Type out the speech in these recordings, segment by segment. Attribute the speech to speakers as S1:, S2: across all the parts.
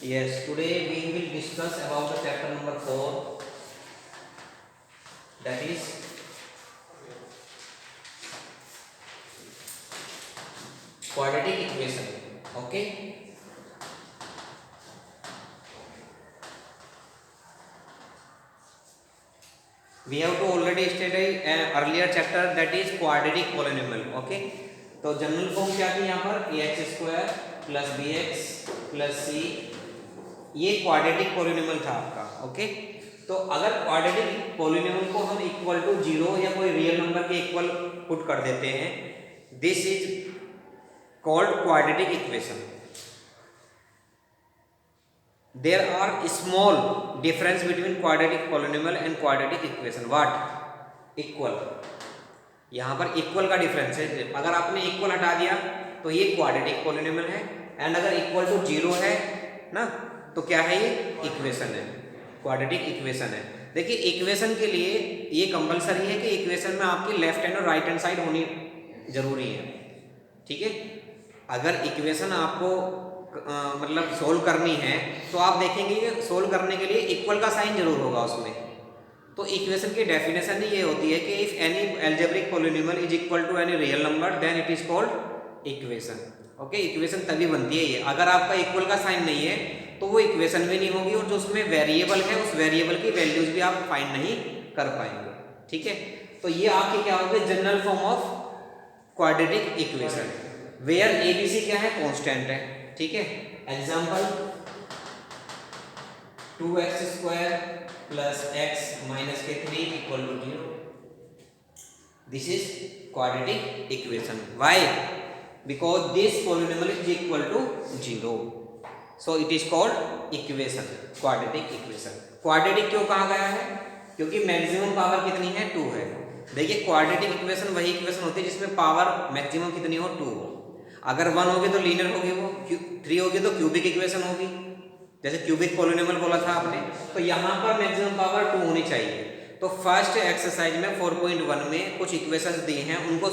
S1: Yes, today we will discuss about the chapter number 4, that is quadratic equation. Okay. We have to already study an earlier chapter, that is quadratic polynomial. Okay. तो general form क्या थी यहाँ पर ax square plus B X plus C, ये quadratic polynomial था आपका. Okay. तो अगर क्वाड्रेटिक पॉलिनोमियल को हम इक्वल टू जीरो या कोई रियल नंबर के इक्वल पुट कर देते हैं, this is called quadratic equation. There are small difference between quadratic polynomial and quadratic equation. What? Equal. यहाँ पर इक्वल का डिफरेंस है. अगर आपने इक्वल हटा दिया तो ये क्वाड्रेटिक पॉलिनोमियल है, एंड अगर इक्वल टू जीरो है ना तो क्या है, ये इक्वेशन है, क्वाड्रेटिक इक्वेशन है. देखिए इक्वेशन के लिए ये कंपलसरी है कि इक्वेशन में आपकी लेफ्ट हैंड और राइट हैंड साइड होनी जरूरी है. ठीक है. अगर इक्वेशन आपको मतलब सोल्व करनी है तो आप देखेंगे कि सोल्व करने के लिए इक्वल का साइन जरूर होगा उसमें. तो इक्वेशन की डेफिनेशन ही ये होती है कि if any algebraic polynomial is equal to any real number then it is called equation. Okay. Equation तभी बनती है ये. अगर आपका इक्वल का साइन नहीं है तो वो इक्वेशन भी नहीं होगी, और जो उसमें वेरिएबल है उस वेरिएबल की वैल्यूज भी आप फाइंड नहीं कर पाएंगे. ठीक है. तो ये आपके क्या होंगे, general form of quadratic equation, where ABC क्या है, कांस्टेंट है. ठीक है. Example 2x square plus x minus के 3 equal to 0. This is quadratic equation. Why? Because this polynomial is equal to 0, so it is called equation, quadratic equation. Quadratic क्यों कहा गया है? क्योंकि मैक्सिमम पावर कितनी है, 2 है. देखिए क्वाड्रेटिक इक्वेशन वही इक्वेशन होती है जिसमें पावर मैक्सिमम कितनी हो, 2 हो. अगर 1 होगी तो लीनियर होगी, वो 3 होगी तो क्यूबिक इक्वेशन होगी, जैसे क्यूबिक पॉलिनोमियल बोला था आपने. तो यहाँ पर मैक्सिमम पावर 2 होनी चाहिए. तो फर्स्ट एक्सरसाइज में 4.1 में कुछ इक्वेशंस दिए हैं, उनको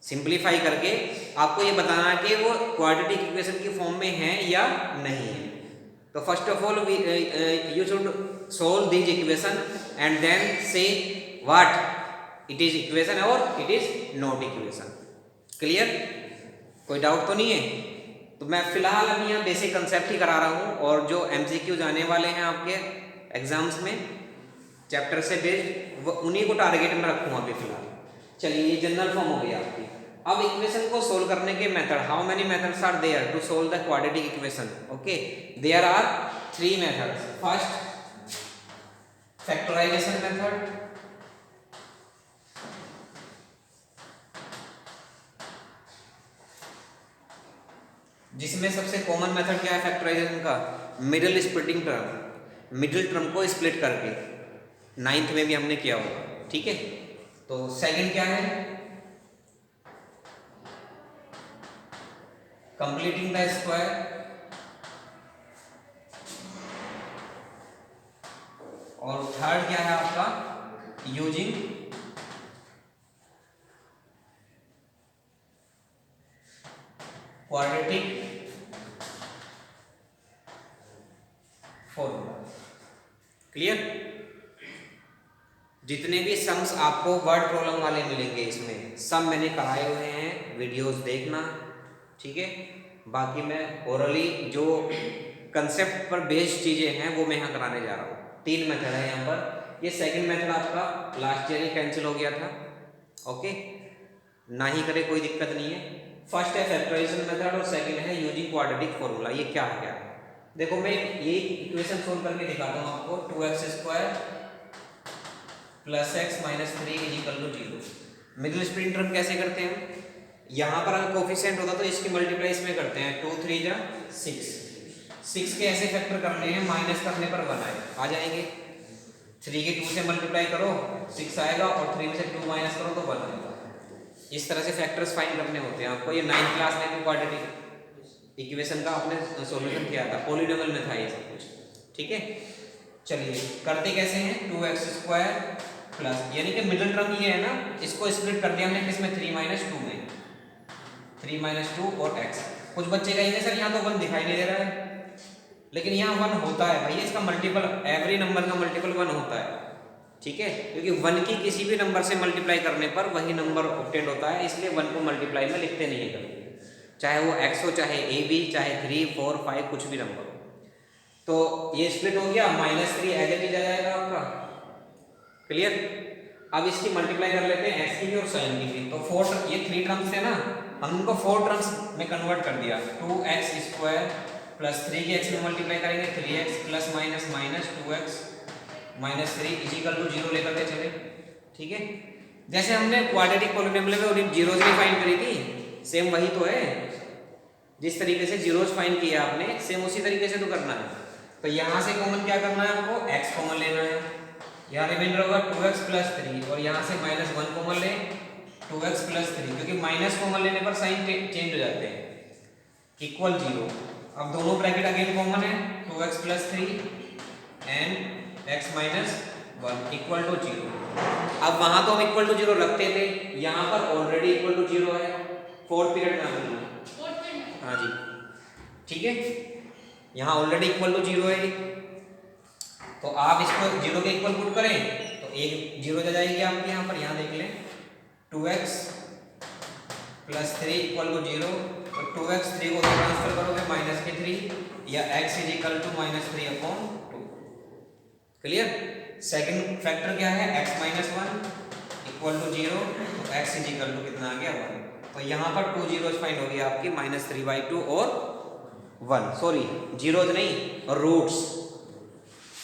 S1: सिंप्लीफाई करके आपको ये बताना है कि वो क्वाड्रेटिक इक्वेशन की फॉर्म में है या नहीं है. तो first of all you should solve this equation and then say what it is equation और it is not equation. Clear? कोई डाउट तो नहीं है? तो मैं फिलहाल अभी यहाँ बेसिक कंसेप्ट ही करा रहा हूँ, और जो एमसीक्यू जाने वाले हैं आपके एग्जाम्स में चैप्टर से बेस्ड, उन्हीं को टारगेट में रखूँगा अभी फिलहाल. चलिए ये जनरल फॉर्म हो गई आपकी. अब इक्वेशन को सोल्व करने के method, how many methods are there to solve the quadratic equation. Okay. There are 3 methods. First factorization method, जिसमें सबसे कॉमन मेथड क्या है फैक्टराइजेशन का, middle splitting term, middle term को स्प्लिट करके. 9th में भी हमने किया होगा. ठीक है. तो सेकंड क्या है, कंप्लीटिंग द स्क्वायर, और थर्ड क्या है आपका, यूजिंग क्वाड्रेटिक फॉर्मूला. क्लियर? जितने भी सम्स आपको वर्ड प्रॉब्लम वाले मिलेंगे इसमें सब मैंने कराए हुए हैं, वीडियोस देखना. ठीक है. बाकी मैं ओरली जो कंसेप्ट पर बेस्ड चीज़ें हैं वो मैं यहाँ कराने जा रहा हूँ. 3 मेथड है यहाँ पर. ये सेकंड मेथड आपका लास्ट ईयर ही कैंसिल हो गया था. ओके. ना ही करे कोई दिक्कत नहीं है. फर्स्ट है फैक्टराइजेशन मेथड और सेकंड है यूजिंग क्वाड्रेटिक फॉर्मूला. ये क्या है? देखो मैं ये इक्वेशन सोल्व करके दिखाता हूँ आपको. 2x square plus x minus 3 is equal to 0. Middle splitting term कैसे करते हैं, यहाँ पर अगर कोफिशिएंट होता तो इसकी मल्टीप्लाई इसमें करते हैं. 2 3 जा 6. 6 के ऐसे फैक्टर करने हैं, माइनस करने पर 1 आ जाएंगे. 3 के 2 से मल्टीप्लाई करो 6 आएगा, और 3 में से 2 माइनस करो तो 1 आएगा. इस तरह से फैक्टर्स फाइंड करने होते हैं आपको. ये 9th क्लास में भी क्वाड्रेटिक इक्वेशन का आपने सॉल्यूशन किया था, पॉलिनोमियल में था ये सब कुछ. ठीक है. चलिए करते कैसे हैं, 2x स्क्वायर प्लस, यानी कि मिडिल टर्म ये है ना, इसको स्प्लिट कर दिया हमने किसमें, 3 - 2 में. 3 - 2 और x. कुछ बच्चे कहेंगे सर यहाँ तो 1 दिखाई नहीं दे रहा है, लेकिन यहाँ 1 होता है भैया, इसका मल्टीपल एवरी नंबर का मल्टीपल 1 होता है, ठीक है, क्योंकि 1 की किसी भी नंबर से मल्टीप्लाई करने पर वही नंबर ऑब्टेंड होता है, इसलिए 1 को मल्टीप्लाई में लिखते नहीं है कभी, चाहे वो x हो, चाहे a b, चाहे 3 4 5 कुछ भी नंबर हो। तो ये स्प्लिट हो गया, -3 एज इट इज आ जाएगा आपका, क्लियर। अब इसकी मल्टीप्लाई कर लेते हैं x की भी और sin की भी। तो 4 ये 3 टर्म्स थे ना, हम उनको 4 टर्म्स में कन्वर्ट कर दिया। 2x² प्लस 3 के x में मल्टीप्लाई करेंगे 3x plus minus minus 2x minus 3 is equal to 0 लेकर के चले, ठीक है। जैसे हमने क्वाड्रेटिक पॉलिनोमियल में उन्हें जीरोज नहीं फाइंड करी थी, सेम वही तो है, जिस तरीके से जीरोज फाइंड किया आपने सेम उसी तरीके से तो करना है। तो यहाँ से कॉमन क्या करना है हमको, x कॉमन लेना है, यहाँ रिमाइंडर होगा 2x प्लस 3 और यहाँ से -1 कॉमन ले 2x प्लस 3, क्योंकि माइनस कॉमन लेने पर साइन चेंज हो जाते हैं, इक्वल 0। अब दोनों ब्रैकेट अगेन कॉमन है 2x plus 3 and x minus 1 equal to 0। अब वहां तो हम इक्वल टू 0 रखते थे, यहाँ पर ऑलरेडी इक्वल टू 0 है, फोर्थ पीरियड में हम, हाँ जी ठीक है, यहाँ ऑलरेडी इक्वल टू 0 है, तो आप इसको 0 के इक्वल पुट करें तो एक 0 आ जाएगी आपके यहाँ पर, यहाँ देख लें 2x प्लस 3 इक्वल टू 0, तो 2x 3 को ट्रांसफर करोगे -3 या x is equal to -3/2, clear. Second factor क्या है, x माइनस 1 इक्वल टू 0, तो x इज इक्वल टू कितना आ गया 1। तो यहाँ पर 2 जीरोज फाइंड हो गई आपकी -3/2 और 1, सॉरी जीरोज नहीं और रूट्स,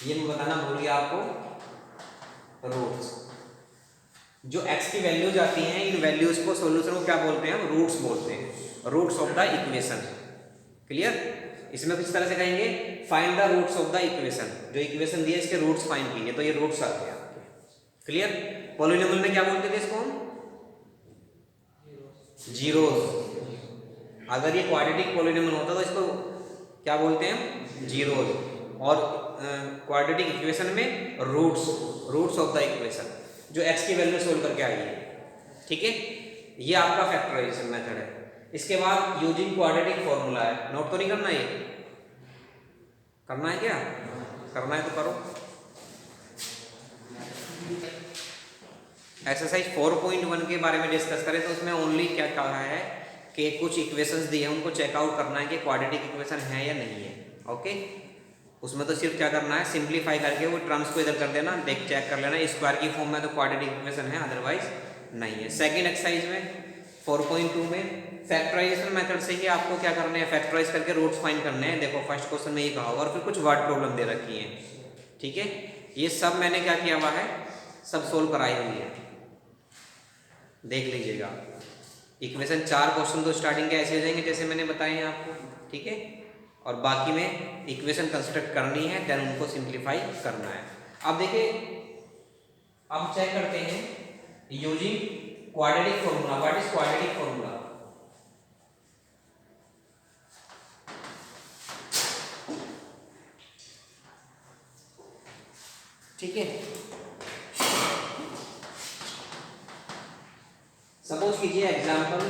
S1: ये मैं बताना भूल गया आपको, रूट्स। जो x की वैल्यूज आती हैं, इन वैल्यूज को सॉल्यूशन को क्या बोलते हैं, हम रूट्स बोलते हैं, roots of the equation, clear. इसमें किस तरह से कहेंगे, find the roots of the equation, जो इक्वेशन दिए इसके रूट्स फाइंड कीजिए, तो ये रूट्स आ गए आपके, क्लियर। पॉलिनोमियल में क्या बोलते थे इसको हम, जीरोज। अगर ये क्वाड्रेटिक पॉलिनोमियल होता तो इसको क्या बोलते हैं, जीरोज, और क्वाड्रेटिक इक्वेशन में रूट्स ऑफ द इक्वेशन, जो x की वैल्यू सोल्व करके आई है, ठीक है। ये आपका फैक्टराइजेशन मेथड है। इसके बाद यूजिंग क्वाड्रेटिक फॉर्मूला है, नोट तो नहीं करना, ये करना है क्या, करना है तो करो। एक्सरसाइज 4.1 के बारे में डिस्कस करें तो उसमें ओनली क्या कहा है कि कुछ इक्वेशंस दिए हैं, उनको चेकआउट करना है कि क्वाड्रेटिक इक्वेशन है या नहीं है, ओके। उसमें तो सिर्फ क्या करना है, सिंप्लीफाई करके वो टर्म्स को इधर कर देना, देख चेक कर लेना, स्क्वायर की फॉर्म में तो क्वाड्रेटिक इक्वेशन है, अदरवाइज नहीं है। सेकंड एक्सरसाइज में 4.2 में फैक्टराइजेशन मेथड से ही आपको क्या करना है, फैक्टराइज करके रूट्स फाइंड करने हैं। देखो फर्स्ट क्वेश्चन में ये कहा होगा, और फिर कुछ वर्ड प्रॉब्लम दे रखी है, ठीक है। ये सब मैंने क्या किया हुआ है, सब सोल्व कराई हुई है, देख लीजिएगा। इक्वेशन 4 क्वेश्चन तो स्टार्टिंग के ऐसे हो जाएंगे जैसे मैंने बताए हैं आपको, ठीक है, और बाकी में इक्वेशन कंस्ट्रक्ट करनी है, देन उनको सिंप्लीफाई करना है। अब देखिए, अब चेक करते हैं using quadratic formula. What is quadratic formula, ठीक है। सपोज कीजिए example,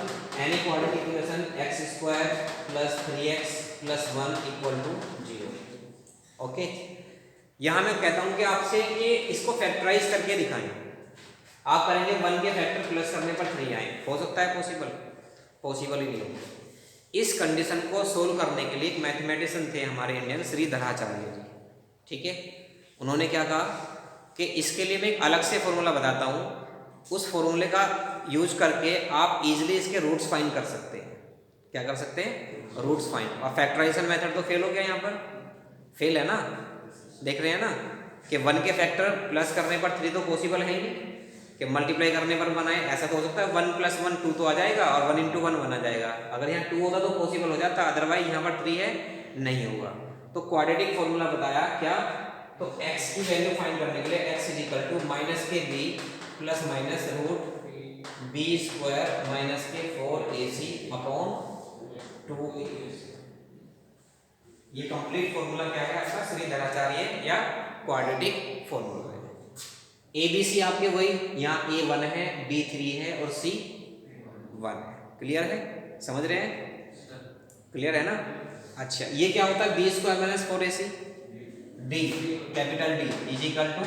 S1: any quadratic equation x² plus 3x plus 1 equal to 0, okay. यहां मैं कहता हूं कि आपसे कि इसको फैक्टराइज करके दिखाएं। आप करेंगे 1 के फैक्टर प्लस करने पर 3 आए, हो सकता है पॉसिबल, पॉसिबल ही नहीं होगा। इस कंडीशन को सोल्व करने के लिए एक मैथमेटिशियन थे हमारे इंडियन, श्रीधराचार्य जी, ठीक है। उन्होंने क्या कहा कि इसके लिए मैं एक अलग से फॉर्मूला बताता हूँ, उस फॉर्मूले का यूज करके आप इजीली इसके रूट्स फाइंड कर सकते हैं। क्या कर सकते हैं, रूट्स फाइंड। और फैक्टराइजेशन मेथड तो फेल हो गया, यहाँ पर फेल है ना, देख रहे हैं ना कि 1 के फैक्टर प्लस करने पर 3 तो पॉसिबल है ही नहीं, कि मल्टीप्लाई करने पर 1 आए, ऐसा तो हो सकता है 1 + 1 2 तो आ जाएगा, और 1 × 1 1 आ जाएगा। अगर यहाँ 2 होता तो पॉसिबल हो जाता, अदरवाइज यहाँ पर 3 है, नहीं होगा। तो क्वाड्रेटिक फॉर्मूला बताया क्या, तो x की वैल्यू फाइंड करने के लिए x = -kb plus minus root b² -4ac/2a। ये कंप्लीट फॉर्मूला क्या है आपका, श्रीधराचार्य या क्वाड्रेटिक फॉर्मूला है। ABC आपके वही, यहाँ A 1 है, B 3 है और C 1 है। क्लियर है, समझ रहे हैं, क्लियर है ना? अच्छा, ये क्या होता है? B square minus 4ac d, capital D is equal to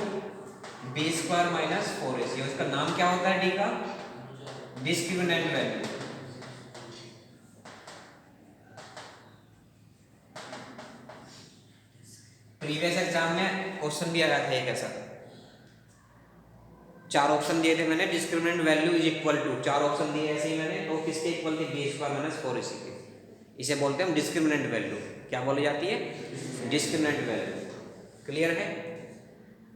S1: b square minus 4ac। और इसका नाम क्या होता है डी का? Discriminant value. प्रीवियस एग्जाम में क्वेश्चन भी आया था एक ऐसा, 4 ऑप्शन दिए थे मैंने, discriminant value is equal to, 4 option दिए ऐसे ही मैंने, तो किसके इक्वल थे? बी स्क्वायर माइनस 4ac के। इसे बोलते हैं हम डिस्क्रिमिनेंट वैल्यू। क्या बोली जाती है? Discriminant value. क्लियर है?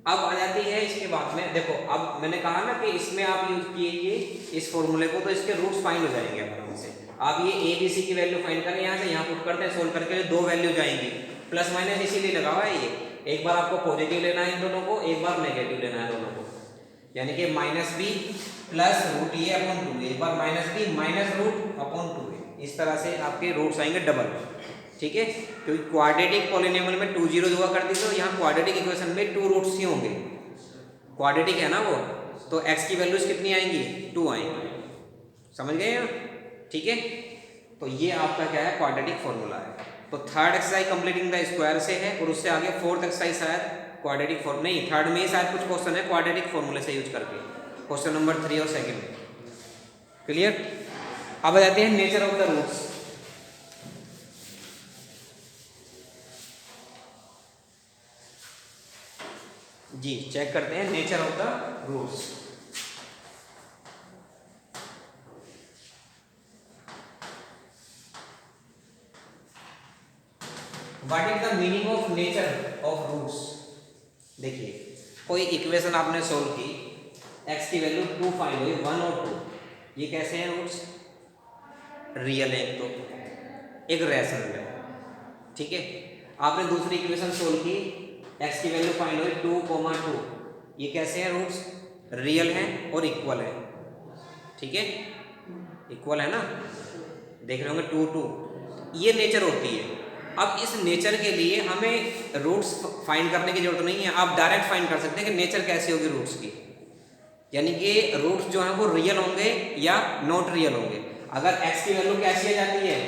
S1: अब आ जाती है इसके बाद में, देखो अब मैंने कहा ना कि इसमें आप यूज कीजिए इस फॉर्मूले को, तो इसके रूट्स फाइंड हो जाएंगे आराम से। आप ये ए बी सी की वैल्यू फाइंड करें, यहाँ से यहाँ पुट करते हैं, सोल्व करके 2 वैल्यू जाएंगी, प्लस माइनस इसीलिए लगा हुआ है ये, एक बार आपको पॉजिटिव लेना है इन दोनों को, एक बार नेगेटिव लेना है दोनों को, यानी कि minus B plus root A upon 2, एक बार minus B minus root upon 2, इस तरह से आपके रूट्स आएंगे डबल। ठीक है, क्योंकि क्वाड्रेटिक पॉलिनोमियल में 2 जीरो हुआ करती थी, तो यहाँ क्वाड्रेटिक इक्वेशन में 2 रूट्स ही होंगे, क्वाड्रेटिक है ना वो, तो x की वैल्यूज कितनी आएंगी? 2 आएंगी। समझ गए ना? ठीक है, तो ये आपका क्या है? क्वाड्रेटिक फॉर्मूला है। तो third exercise completing the square से है, और उससे आगे फोर्थ एक्सरसाइज शायद क्वाड्रेटिक फॉर्म नहीं, थर्ड में ही शायद कुछ क्वेश्चन है क्वाड्रेटिक फॉर्मूले से यूज करके, क्वेश्चन नंबर 3 और 2। क्लियर? अब आ जाते हैं नेचर ऑफ द रूट्स। जी, चेक करते हैं nature of the roots. What is the meaning of nature of roots? देखिए, कोई इक्वेशन आपने सोल्व की, x की वैल्यू 2 फाइंड हुई, 1 और 2, ये कैसे हैं रूट्स? रियल है एक, तो एक रैशनल है। ठीक है, आपने दूसरी इक्वेशन सोल्व की, x की वैल्यू फाइंड हुई 2, 2, ये कैसे हैं रूट्स? रियल हैं और इक्वल है। ठीक है, इक्वल है ना, देख रहे होंगे 2, 2, ये नेचर होती है। अब इस नेचर के लिए हमें रूट्स फाइंड करने की जरूरत नहीं है, आप डायरेक्ट फाइंड कर सकते हैं कि नेचर कैसी होगी रूट्स की, यानी कि रूट्स जो हैं वो रियल होंगे या नॉट रियल होंगे। अगर x की वैल्यू कैसी आ जाती है?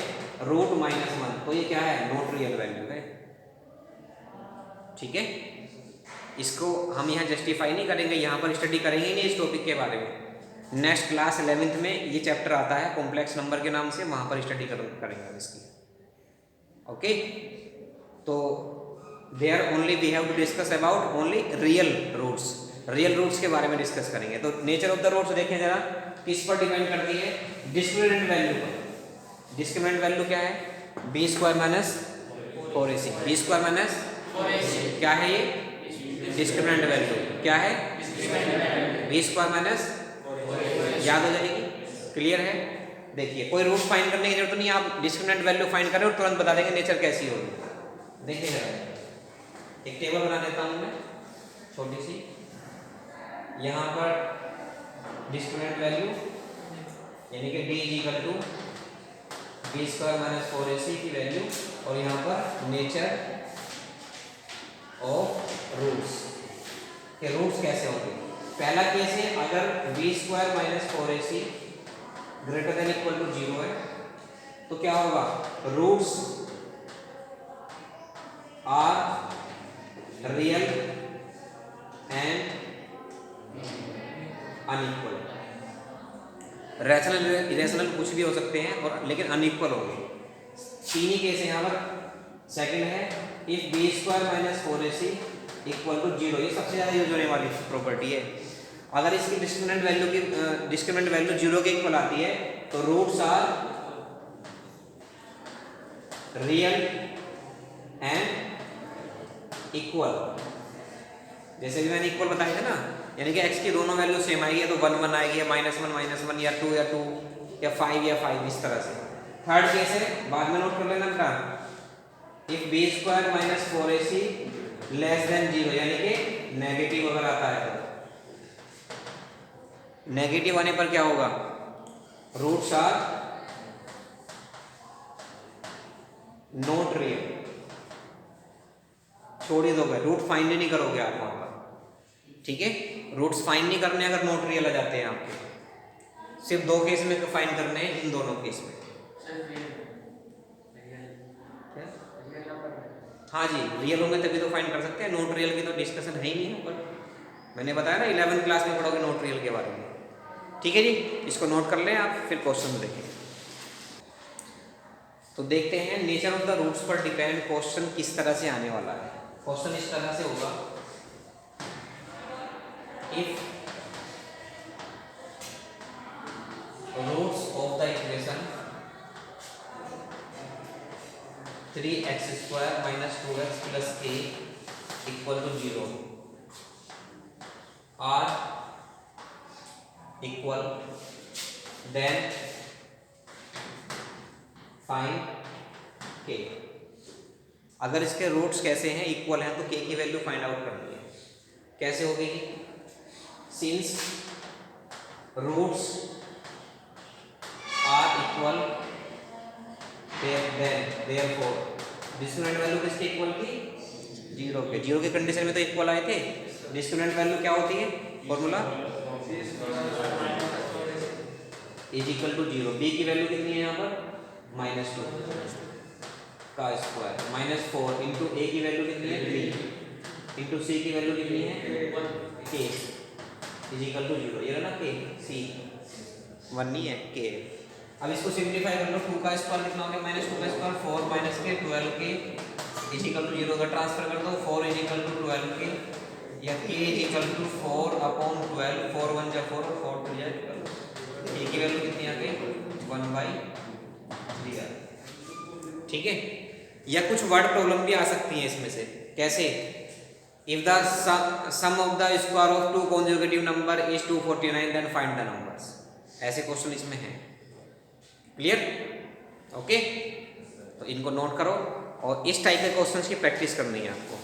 S1: √-1, तो ये क्या है? नॉट रियल वैल्यू है। ठीक है, इसको हम यहाँ जस्टिफाई नहीं करेंगे, यहाँ पर स्टडी करेंगे नहीं इस टॉपिक के बारे में। नेक्स्ट क्लास 11th में ये चैप्टर आता है कॉम्प्लेक्स नंबर के नाम से, वहाँ पर स्टडी करेंगे इसकी। ओके, तो there only we have to discuss about only real roots, real roots के बारे में डिस्कस करेंगे। तो नेचर ऑफ द रूट्स देखें जरा, किस पर डिपेंड करती है? डिस्क्रिमिनेंट वैल्यू पर। डिस्क्रिमिनेंट वैल्यू क्या है? B square minus 4ac। B square minus क्या है? ये डिस्क्रिमिनेंट वैल्यू क्या है? बी स्क्वायर माइनस, याद हो जाएगी। क्लियर है? देखिए, कोई रूट फाइंड करने की जरूरत नहीं है, आप डिस्क्रिमिनेंट वैल्यू फाइंड करें और तुरंत बता देंगे नेचर कैसी होगी। देखिए जरा, एक टेबल बना देता हूँ मैं छोटी सी, यहाँ पर डिस्क्रिमिनेंट वैल्यू यानी कि d is equal to b square minus 4ac की वैल्यू, और यहाँ पर नेचर ऑफ रूट्स के रूट्स कैसे होंगे। पहला केस है, अगर b square minus 4ac greater than equal to 0 है, तो क्या होगा? Roots are real and unequal. Rational irrational कुछ भी हो सकते हैं, और लेकिन अनइक्वल होंगे। 3 ही केस है यहाँ पर। सेकंड है, if b square minus 4ac equal to 0, ये सबसे ज़्यादा यूज होने वाली प्रॉपर्टी है। अगर इसकी डिस्क्रिमिनेंट वैल्यू 0 के इक्वल आती है, तो roots are real and equal. जैसे भी मैंने इक्वल बताया था ना, यानी कि x की दोनों वैल्यू सेम आएगी, तो 1, 1 आएगी, या -1, या 2 या 2, या 5 या 5, इस तरह से। थर्ड केस है, बाद में नोट कर लेना बेटा, if b square minus 4ac less than 0, यानी कि नेगेटिव अगर आता है, तो नेगेटिव आने पर क्या होगा? Roots are not real. छोड़ ही दोगे, रूट फाइंड ही नहीं करोगे आप वहां पर। ठीक है, रूट्स फाइंड नहीं करने अगर नॉट रियल आ जाते हैं आपके। सिर्फ 2 केस में फाइंड करने हैं, इन दोनों केस में। हाँ जी, रियल होंगे तभी तो फाइंड कर सकते हैं, नॉट रियल की तो डिस्कशन है ही नहीं है। पर मैंने बताया ना 11th क्लास में पढ़ोगे नॉट रियल के बारे में। ठीक है जी, इसको नोट कर लें आप, फिर क्वेश्चन देखें। तो देखते हैं नेचर ऑफ द रूट्स पर डिपेंड क्वेश्चन किस तरह से आने वाला है। क्वेश्चन इस तरह से होगा, if roots of the equation 3x² - 2x + a = 0 are equal, then find k। अगर इसके रूट्स कैसे हैं, इक्वल हैं, तो k की वैल्यू फाइंड आउट करनी है। कैसे होगी? Since roots are equal, therefore discriminant value किसकी इक्वल थी? 0 के। 0 की कंडीशन में तो इक्वल आए थे। डिस्क्रिमिनेंट वैल्यू क्या होती है? फॉर्मूला = 0। b की वैल्यू कितनी है यहाँ पर? -2 का स्क्वायर, -4 इंटू a की वैल्यू कितनी है? 3 इंटू c की वैल्यू कितनी है? k = 0। ये ना k, c 1 नहीं है, k। अब इसको सिंप्लीफाई कर लो, 2 का स्क्वायर कितना हो गया? -2 का स्क्वायर 4 - k 12k = 0 का ट्रांसफर कर दो, 4 = 12k या k = 4/12, 4 1 जा 4, 4 2 जा 12। k की वैल्यू कितनी आ गई? 1/3। ठीक है। या कुछ वर्ड प्रॉब्लम भी आ सकती है इसमें से। कैसे? If the sum of the square of 2 conjugative number is 249 then find the numbers. ऐसे क्वेश्चन इसमें हैं। क्लियर? ओके, तो इनको नोट करो और इस टाइप के क्वेश्चंस की प्रैक्टिस करनी है आपको।